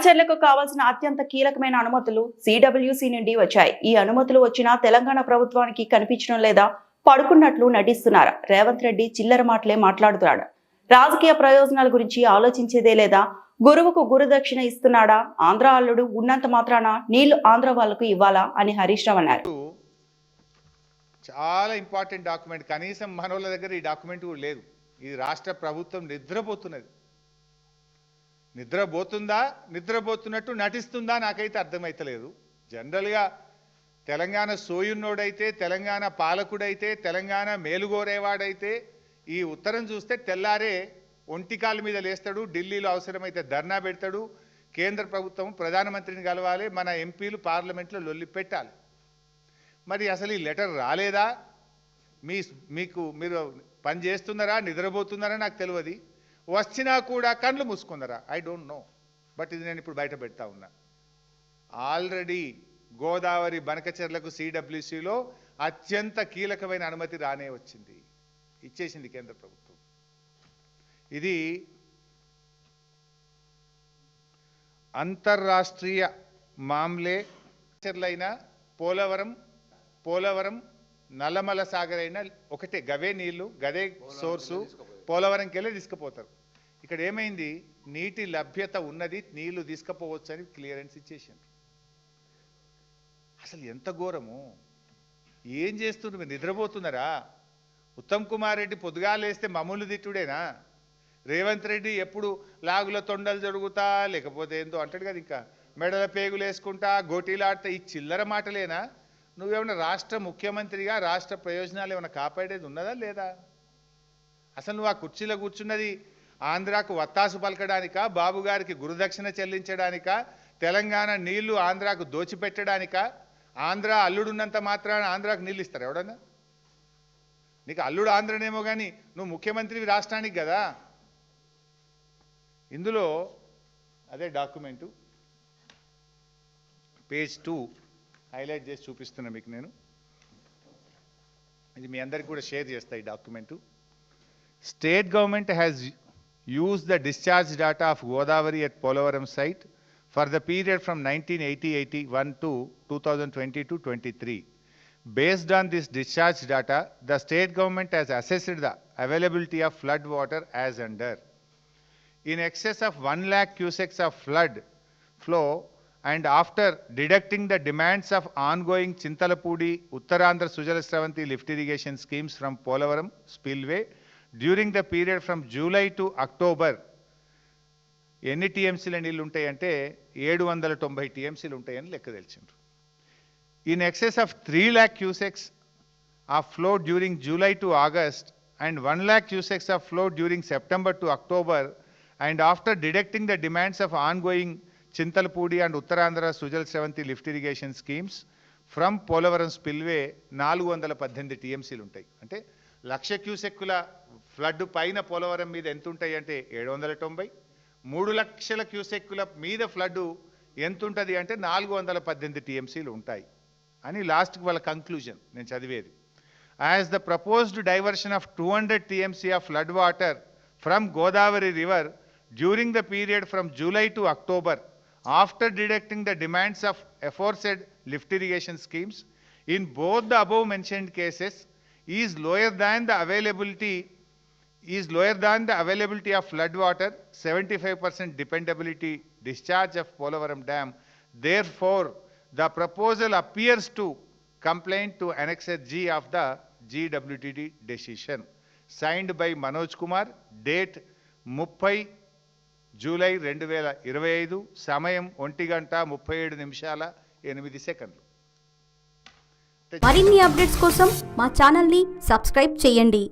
బనకచెర్లకు కావాల్సిన అత్యంత కీలకమైన అనుమతులు సిడబ్ల్యూసి నుండి వచ్చాయి. ఈ అనుమతులు వచ్చినా తెలంగాణ ప్రభుత్వానికి కనిపించడం లేదా, పడుకున్నట్లు నటిస్తున్నారు. రేవంత్ రెడ్డి చిల్లర మాటలే మాట్లాడుతున్నాడు. రాజకీయ ప్రయోజనాల గురించి ఆలోచించేదే లేదా? గురువుకు గురుదక్షిణ ఇస్తున్నాడా? ఆంధ్ర అల్లుడు ఉన్నంత మాత్రాన నీళ్లు ఆంధ్ర వాళ్లకు ఇవ్వాలా అని హరీష్ రావు అన్నారు. చాలా ఇంపార్టెంట్ డాక్యుమెంట్. కనీసం మనోళ్ళ దగ్గర ఈ డాక్యుమెంట్ కూడా లేదు. ఇది రాష్ట్ర ప్రభుత్వం నిద్రపోతున్నది. నిద్రపోతున్నట్టు నటిస్తుందా నాకైతే అర్థమైతలేదు. జనరల్గా తెలంగాణ సోయున్నోడైతే, తెలంగాణ పాలకుడైతే, తెలంగాణ మేలుగోరేవాడైతే ఈ ఉత్తరం చూస్తే తెల్లారే ఒంటికాల మీద లేస్తాడు, ఢిల్లీలో అవసరమైతే ధర్నా పెడతాడు, కేంద్ర ప్రభుత్వం ప్రధానమంత్రిని కలవాలి, మన ఎంపీలు పార్లమెంట్లో లొల్లి పెట్టాలి. మరి అసలు ఈ లెటర్ రాలేదా? మీరు పని చేస్తున్నారా, నిద్రపోతున్నారా నాకు తెలియదు. వచ్చినా కూడా కళ్ళు మూసుకున్నారా? I don't know. బట్ ఇది నేను ఇప్పుడు బయట పెడతా ఉన్నా. ఆల్రెడీ గోదావరి బనకచెర్లకు సిడబ్ల్యూసిలో అత్యంత కీలకమైన అనుమతి రానే వచ్చింది, ఇచ్చేసింది కేంద్ర ప్రభుత్వం. ఇది అంతర్రాష్ట్రీయ మామ్లే. చెర్లైన పోలవరం నల్లమల సాగర్ అయినా ఒకటే, గవే నీళ్లు, గదే సోర్సు, పోలవరంకి వెళ్ళి తీసుకుపోతారు. ఇక్కడ ఏమైంది, నీటి లభ్యత ఉన్నది, నీళ్లు తీసుకుపోవచ్చు అని క్లియరెన్స్ ఇచ్చేసింది. అసలు ఎంత ఘోరము! ఏం చేస్తున్నారు మీరు? నిద్రపోతున్నారా? ఉత్తమ్ కుమార్ రెడ్డి పొద్దుగాలేస్తే మామూలు తిట్టుడేనా? రేవంత్ రెడ్డి ఎప్పుడు లాగుల తొండలు జరుగుతా, లేకపోతే ఏందో అంటాడు కదా, ఇంకా మెడల పేగులు వేసుకుంటా, గోటీలాడితే, ఈ చిల్లర మాటలేనా? నువ్వేమన్నా రాష్ట్ర ముఖ్యమంత్రిగా రాష్ట్ర ప్రయోజనాలు ఏమైనా కాపాడేది ఉన్నదా లేదా? అసలు నువ్వు ఆ కుర్చీలో కూర్చున్నది ఆంధ్రాకు వత్తాసు పలకడానికా, బాబు గారికి గురుదక్షిణ చెల్లించడానికా, తెలంగాణ నీళ్లు ఆంధ్రాకు దోచిపెట్టడానికా? ఆంధ్ర అల్లుడున్నంత మాత్రాన ఆంధ్రాకు నీళ్ళు ఇస్తారు ఎవడన్నా? నీకు అల్లుడు ఆంధ్రనేమో కానీ నువ్వు ముఖ్యమంత్రివి రాష్ట్రానికి కదా. ఇందులో అదే డాక్యుమెంటు పేజ్ 2 హైలైట్ చేసి చూపిస్తున్నా మీకు నేను. ఇది మీ అందరికి కూడా షేర్ చేస్తా ఈ document. State government has used the discharge data of Godavari at Polavaram site for the period from 1980-81 to 2020-23. Based on this discharge data, the state government has assessed the availability of flood water as under. In excess of 1 lakh cusecs of flood flow, and after deducting the demands of ongoing Chintalapudi, Uttarandhra Sujala Sravanti lift irrigation schemes from Polavaram spillway, during the period from July to October, ఎన్ని టీఎంసీల నీళ్ళు ఉంటాయంటే 790 టీఎంసీలు ఉంటాయని లెక్క తెలిసిండ్రు. In excess of 3 lakh cusecs of flow during July to August and 1 lakh cusecs of flow during September to October, and after deducting the demands of ongoing Chintalapudi and Uttarandhra Sujal Sravanthi lift irrigation schemes from Polavaram spillway 418 టీఎంసీలు ఉంటాయి. అంటే 1,00,000 క్యూసెక్కుల flood పైన పోలవరం మీద ఎంత ఉంటాయి అంటే 790. 3 లక్షల క్యూసెక్కుల మీద ఫ్లడ్ ఎంత ఉంటుంది అంటే 418 టీఎంసీలు ఉంటాయి అని లాస్ట్కి వాళ్ళ కంక్లూజన్ నేను చదివేది. As the proposed diversion of 200 TMC of flood water from Godavari river during the period from July to October, after deducting the demands of aforesaid lift irrigation schemes in both the above mentioned cases is lower than the availability of flood water, 75% dependability discharge of Polavaram dam. Therefore, the proposal appears to complain to Annexure G of the GWTD decision. Signed by Manoj Kumar, date 30 July 2025, సమయం 1:37 మరిన్ని updates కోసం మా ఛానల్ని subscribe చేయండి.